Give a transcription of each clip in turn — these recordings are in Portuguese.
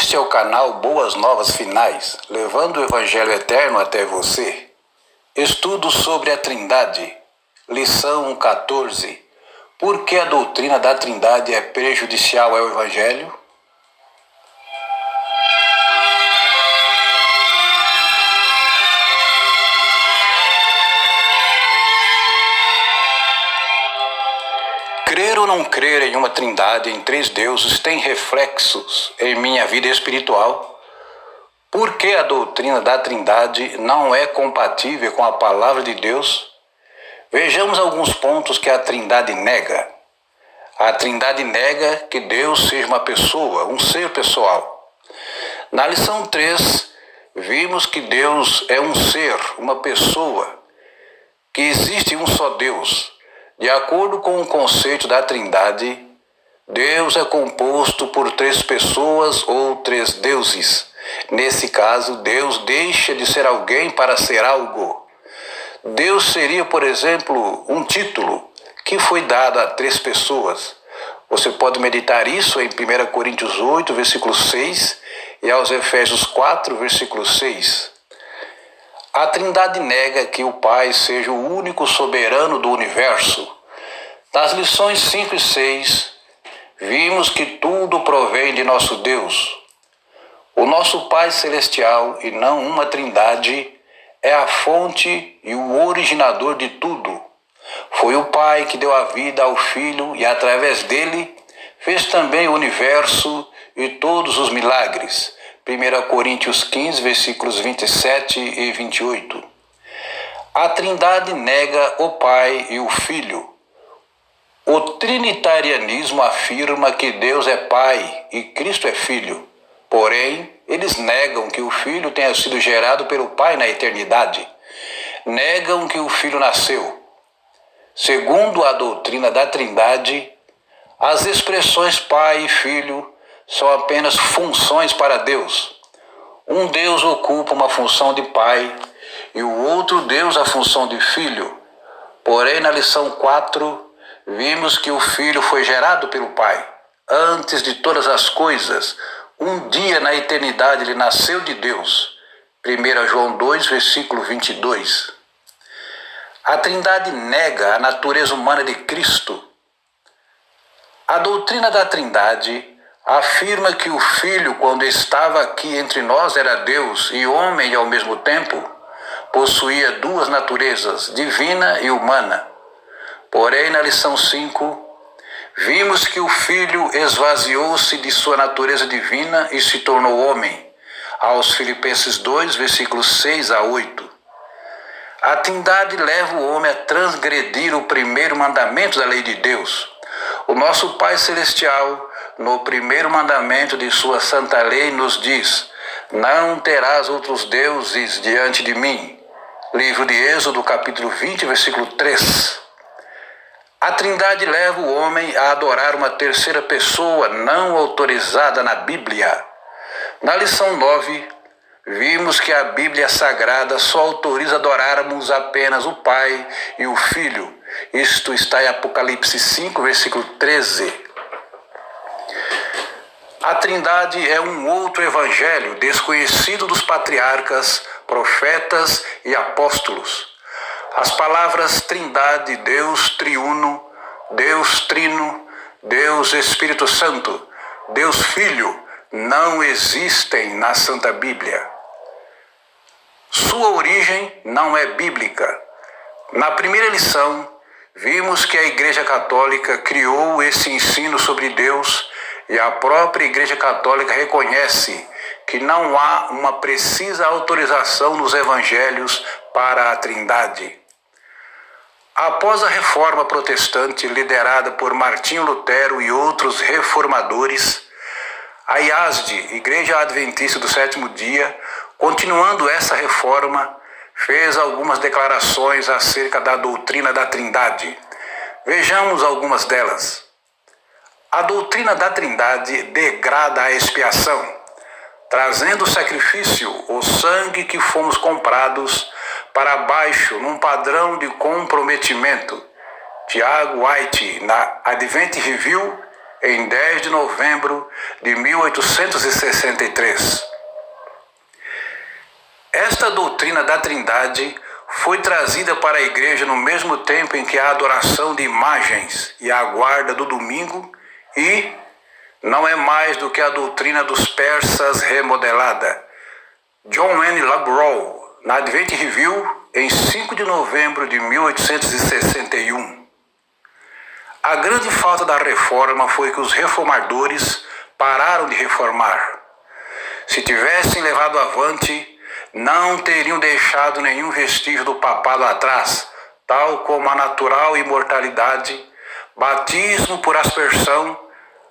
Este é o canal Boas Novas Finais, levando o Evangelho Eterno até você. Estudo sobre a Trindade, lição 14. Por que a doutrina da Trindade é prejudicial ao Evangelho? Crer ou não crer em uma trindade, em três deuses, tem reflexos em minha vida espiritual. Por que a doutrina da Trindade não é compatível com a palavra de Deus? Vejamos alguns pontos que a Trindade nega. A Trindade nega que Deus seja uma pessoa, um ser pessoal. Na lição 3, vimos que Deus é um ser, uma pessoa, que existe um só Deus. De acordo com o conceito da Trindade, Deus é composto por três pessoas ou três deuses. Nesse caso, Deus deixa de ser alguém para ser algo. Deus seria, por exemplo, um título que foi dado a três pessoas. Você pode meditar isso em 1 Coríntios 8, versículo 6 e aos Efésios 4, versículo 6. A Trindade nega que o Pai seja o único soberano do universo. Nas lições 5 e 6, vimos que tudo provém de nosso Deus. O nosso Pai Celestial, e não uma Trindade, é a fonte e o originador de tudo. Foi o Pai que deu a vida ao Filho e, através dele, fez também o universo e todos os milagres. 1 Coríntios 15, versículos 27 e 28. A Trindade nega o Pai e o Filho. O trinitarianismo afirma que Deus é Pai e Cristo é Filho. Porém, eles negam que o Filho tenha sido gerado pelo Pai na eternidade. Negam que o Filho nasceu. Segundo a doutrina da Trindade, as expressões Pai e Filho são apenas funções para Deus. Um Deus ocupa uma função de Pai e o outro Deus a função de Filho. Porém, na lição 4, vimos que o Filho foi gerado pelo Pai. Antes de todas as coisas, um dia na eternidade ele nasceu de Deus. 1 João 2, versículo 22. A Trindade nega a natureza humana de Cristo. A doutrina da Trindade afirma que o Filho, quando estava aqui entre nós, era Deus e homem ao mesmo tempo. Possuía duas naturezas, divina e humana. Porém, na lição 5, vimos que o Filho esvaziou-se de sua natureza divina e se tornou homem. Aos Filipenses 2, versículos 6 a 8. A Trindade leva o homem a transgredir o primeiro mandamento da lei de Deus. O nosso Pai Celestial, no primeiro mandamento de sua santa lei, nos diz: não terás outros deuses diante de mim. Livro de Êxodo, capítulo 20, versículo 3. A Trindade leva o homem a adorar uma terceira pessoa não autorizada na Bíblia. Na lição 9, vimos que a Bíblia Sagrada só autoriza adorarmos apenas o Pai e o Filho. Isto está em Apocalipse 5, versículo 13. A Trindade é um outro evangelho desconhecido dos patriarcas, profetas e apóstolos. As palavras Trindade, Deus triuno, Deus trino, Deus Espírito Santo, Deus Filho, não existem na Santa Bíblia. Sua origem não é bíblica. Na primeira lição, vimos que a Igreja Católica criou esse ensino sobre Deus e a própria Igreja Católica reconhece que não há uma precisa autorização nos evangelhos para a Trindade. Após a Reforma Protestante liderada por Martinho Lutero e outros reformadores, a IASD, Igreja Adventista do Sétimo Dia, continuando essa reforma, fez algumas declarações acerca da doutrina da Trindade. Vejamos algumas delas. A doutrina da Trindade degrada a expiação, trazendo o sacrifício, o sangue que fomos comprados, para baixo num padrão de comprometimento. Tiago White, na Advent Review, em 10 de novembro de 1863. Esta doutrina da Trindade foi trazida para a igreja no mesmo tempo em que a adoração de imagens e a guarda do domingo, e não é mais do que a doutrina dos persas remodelada. John N. Labrow, na Advent Review, em 5 de novembro de 1861. A grande falta da reforma foi que os reformadores pararam de reformar. Se tivessem levado avante, não teriam deixado nenhum vestígio do papado atrás, tal como a natural imortalidade, batismo por aspersão,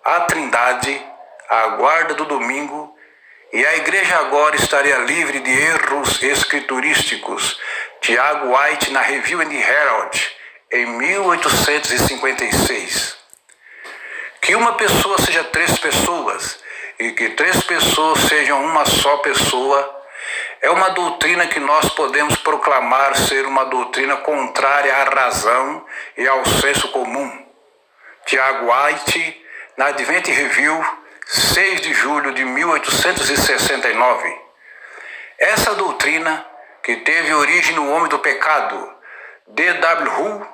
a Trindade, a guarda do domingo, e a igreja agora estaria livre de erros escriturísticos. Tiago White, na Review and Herald, em 1856. Que uma pessoa seja 3 pessoas e que 3 pessoas sejam uma só pessoa é uma doutrina que nós podemos proclamar ser uma doutrina contrária à razão e ao senso comum. Tiago White, na Advent Review, 6 de julho de 1869. Essa doutrina, que teve origem no homem do pecado, D.W. Hull,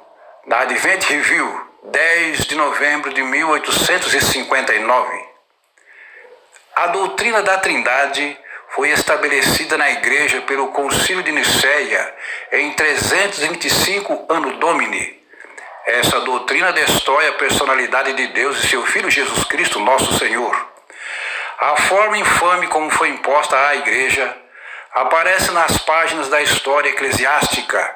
na Advent Review, 10 de novembro de 1859. A doutrina da Trindade foi estabelecida na igreja pelo Concílio de Nicéia em 325 Anno Domini. Essa doutrina destrói a personalidade de Deus e seu Filho Jesus Cristo, nosso Senhor. A forma infame como foi imposta à igreja aparece nas páginas da história eclesiástica,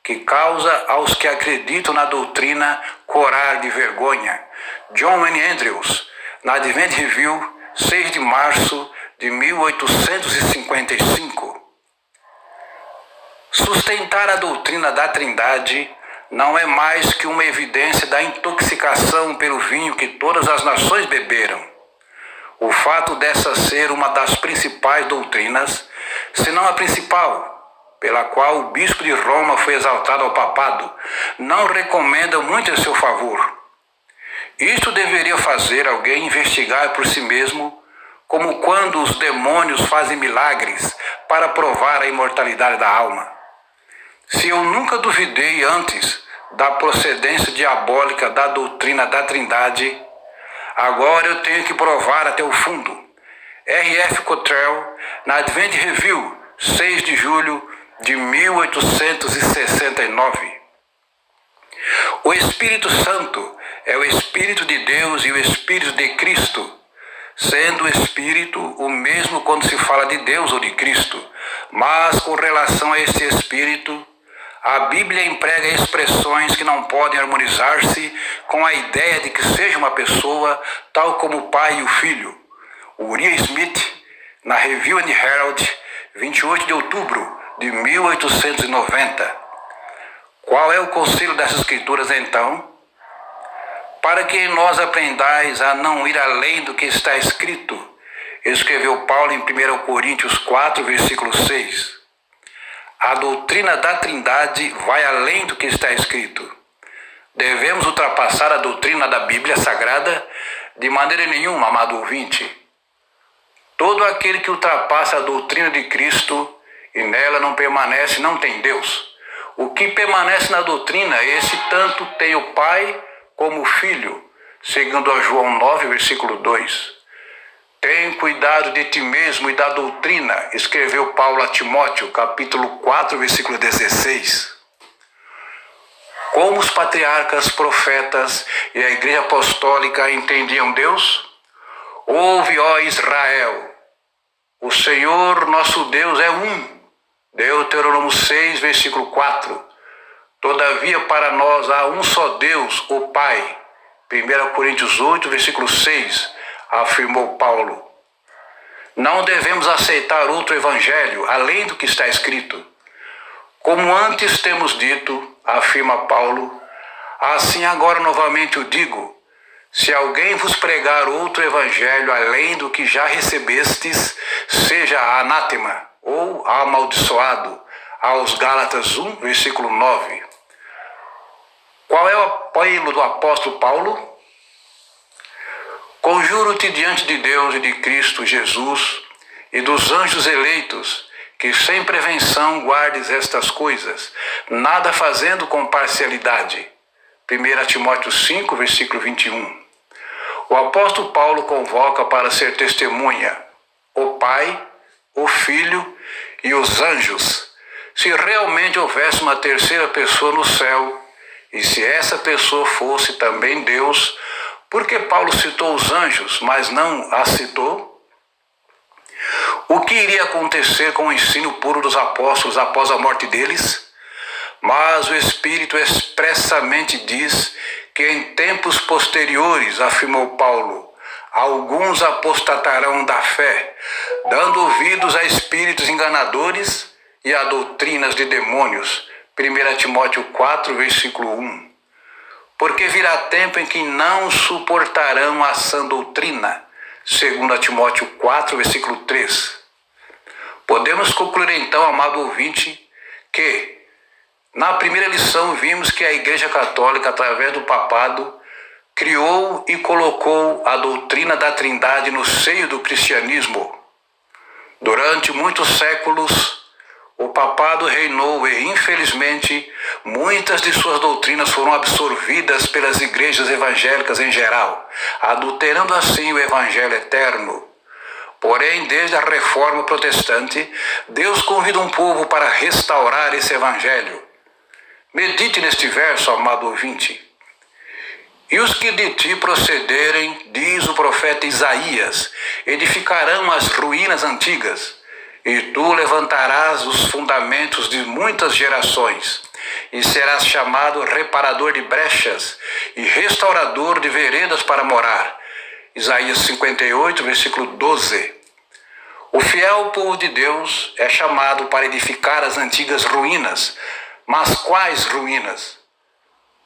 que causa aos que acreditam na doutrina corar de vergonha. John N. Andrews, na Advent Review, 6 de março de 1855. Sustentar a doutrina da Trindade não é mais que uma evidência da intoxicação pelo vinho que todas as nações beberam. O fato dessa ser uma das principais doutrinas, se não a principal, pela qual o bispo de Roma foi exaltado ao papado, não recomenda muito em seu favor. Isto deveria fazer alguém investigar por si mesmo, como quando os demônios fazem milagres para provar a imortalidade da alma. Se eu nunca duvidei antes da procedência diabólica da doutrina da Trindade, agora eu tenho que provar até o fundo. R.F. Cottrell, na Advent Review, 6 de julho de 1869. O Espírito Santo é o Espírito de Deus e o Espírito de Cristo, sendo o Espírito o mesmo quando se fala de Deus ou de Cristo, mas com relação a esse Espírito, a Bíblia emprega expressões que não podem harmonizar-se com a ideia de que seja uma pessoa, tal como o Pai e o Filho. Uriah Smith, na Review and Herald, 28 de outubro de 1890. Qual é o conselho dessas escrituras, então? Para que nós aprendais a não ir além do que está escrito, escreveu Paulo em 1 Coríntios 4, versículo 6. A doutrina da Trindade vai além do que está escrito. Devemos ultrapassar a doutrina da Bíblia Sagrada? De maneira nenhuma, amado ouvinte. Todo aquele que ultrapassa a doutrina de Cristo e nela não permanece, não tem Deus. O que permanece na doutrina, esse tanto tem o Pai como o Filho, segundo a João 9, versículo 2. Tem cuidado de ti mesmo e da doutrina, escreveu Paulo a Timóteo, capítulo 4, versículo 16. Como os patriarcas, profetas e a igreja apostólica entendiam Deus? Ouve, ó Israel, o Senhor nosso Deus é um. Deuteronômio 6, versículo 4. Todavia para nós há um só Deus, o Pai. 1 Coríntios 8, versículo 6, afirmou Paulo. Não devemos aceitar outro evangelho, além do que está escrito. Como antes temos dito, afirma Paulo, assim agora novamente o digo, se alguém vos pregar outro evangelho além do que já recebestes, seja anátema ou amaldiçoado, aos Gálatas 1, versículo 9. Qual é o apelo do apóstolo Paulo? Conjuro-te diante de Deus e de Cristo Jesus e dos anjos eleitos, que sem prevenção guardes estas coisas, nada fazendo com parcialidade. 1 Timóteo 5, versículo 21. O apóstolo Paulo convoca para ser testemunha o Pai, o Filho e os anjos. Se realmente houvesse uma terceira pessoa no céu, e se essa pessoa fosse também Deus, por que Paulo citou os anjos, mas não a citou? O que iria acontecer com o ensino puro dos apóstolos após a morte deles? Mas o Espírito expressamente diz que em tempos posteriores, afirmou Paulo, alguns apostatarão da fé, dando ouvidos a espíritos enganadores e a doutrinas de demônios. 1 Timóteo 4, versículo 1. Porque virá tempo em que não suportarão a sã doutrina. 2 Timóteo 4, versículo 3. Podemos concluir então, amado ouvinte, que na primeira lição vimos que a Igreja Católica, através do papado, criou e colocou a doutrina da Trindade no seio do cristianismo. Durante muitos séculos, o papado reinou e, infelizmente, muitas de suas doutrinas foram absorvidas pelas igrejas evangélicas em geral, adulterando assim o Evangelho eterno. Porém, desde a Reforma Protestante, Deus convida um povo para restaurar esse Evangelho. Medite neste verso, amado ouvinte. E os que de ti procederem, diz o profeta Isaías, edificarão as ruínas antigas, e tu levantarás os fundamentos de muitas gerações, e serás chamado reparador de brechas e restaurador de veredas para morar. Isaías 58, versículo 12. O fiel povo de Deus é chamado para edificar as antigas ruínas. Mas quais ruínas?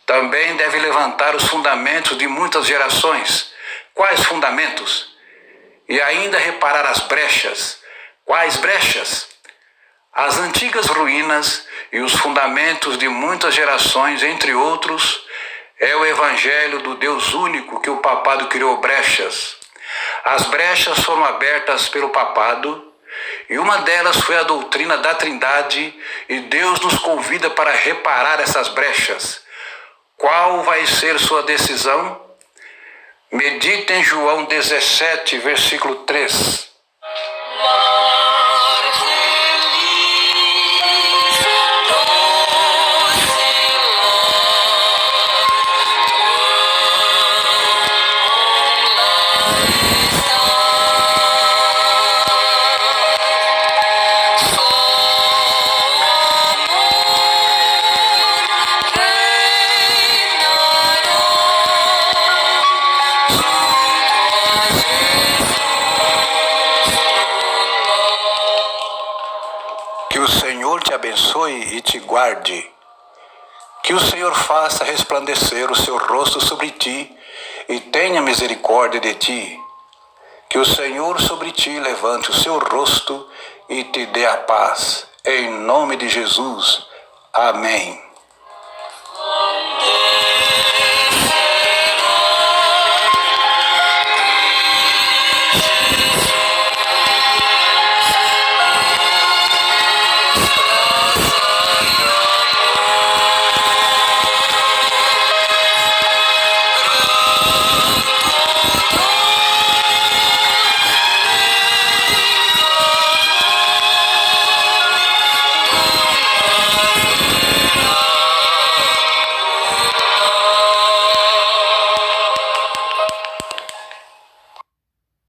Também deve levantar os fundamentos de muitas gerações. Quais fundamentos? E ainda reparar as brechas. Quais brechas? As antigas ruínas e os fundamentos de muitas gerações, entre outros, é o Evangelho do Deus único que o papado criou brechas. As brechas foram abertas pelo papado, e uma delas foi a doutrina da Trindade, e Deus nos convida para reparar essas brechas. Qual vai ser sua decisão? Medite em João 17, versículo 3. Que o Senhor te abençoe e te guarde. Que o Senhor faça resplandecer o seu rosto sobre ti e tenha misericórdia de ti. Que o Senhor sobre ti levante o seu rosto e te dê a paz. Em nome de Jesus. Amém.